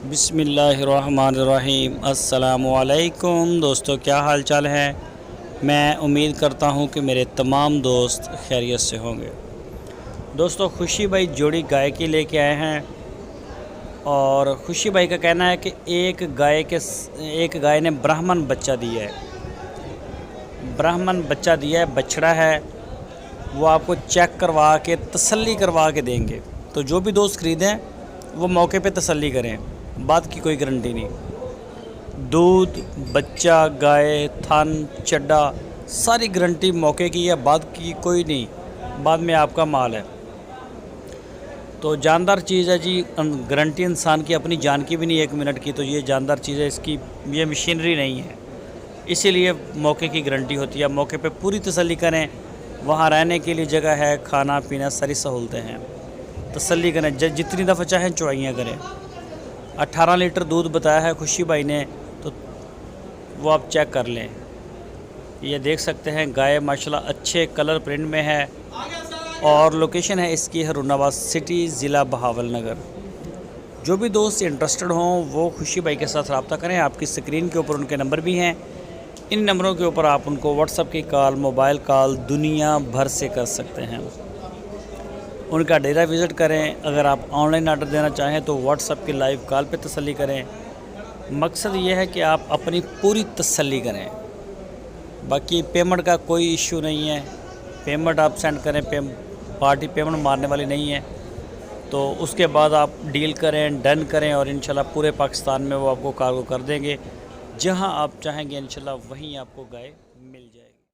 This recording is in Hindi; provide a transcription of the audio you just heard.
बिस्मिल्लाहिर्रहमानिर्रहीम। अस्सलामुअलैकुम दोस्तों, क्या हाल चाल है। मैं उम्मीद करता हूँ कि मेरे तमाम दोस्त खैरियत से होंगे। दोस्तों, खुशी भाई जोड़ी गाय की लेके आए हैं और खुशी भाई का कहना है कि एक गाय ने ब्राह्मण बच्चा दिया है। बछड़ा है। वो आपको चेक करवा के तसल्ली करवा के देंगे। तो जो भी दोस्त ख़रीदें वो मौके पे तसल्ली करें, बात की कोई गारंटी नहीं। दूध, बच्चा, गाय, थन, चड्डा, सारी गारंटी मौके की है, बात की कोई नहीं, बाद में आपका माल है। तो जानदार चीज़ है जी। गारंटी इंसान की अपनी जान की भी नहीं, 1 मिनट की। तो ये जानदार चीज़ है, इसकी ये मशीनरी नहीं है, इसीलिए मौके की गारंटी होती है। मौके पे पूरी तसल्ली करें, वहाँ रहने के लिए जगह है, खाना पीना सारी सहूलतें हैं। तसल्ली करें, जितनी दफ़ा चाहें चुवाइयाँ करें। 18 लीटर दूध बताया है खुशी भाई ने, तो वो आप चेक कर लें। ये देख सकते हैं गाय माशाल्लाह अच्छे कलर प्रिंट में है और लोकेशन है इसकी हरूनाबाद सिटी, ज़िला बहावलनगर। जो भी दोस्त इंटरेस्टेड हों वो खुशी भाई के साथ रब्ता करें। आपकी स्क्रीन के ऊपर उनके नंबर भी हैं। इन नंबरों के ऊपर आप उनको व्हाट्सएप की कॉल, मोबाइल कॉल दुनिया भर से कर सकते हैं। उनका डेरा विज़िट करें। अगर आप ऑनलाइन ऑर्डर देना चाहें तो व्हाट्सएप की लाइव कॉल पे तसल्ली करें। मकसद ये है कि आप अपनी पूरी तसल्ली करें, बाकी पेमेंट का कोई इश्यू नहीं है। पेमेंट आप सेंड करें, पार्टी पेमेंट मारने वाली नहीं है। तो उसके बाद आप डील करें, डन करें और इंशाल्लाह पूरे पाकिस्तान में वो आपको कार्गो कर देंगे। जहां आप चाहेंगे इंशाल्लाह वहीं आपको गाय मिल जाएगी।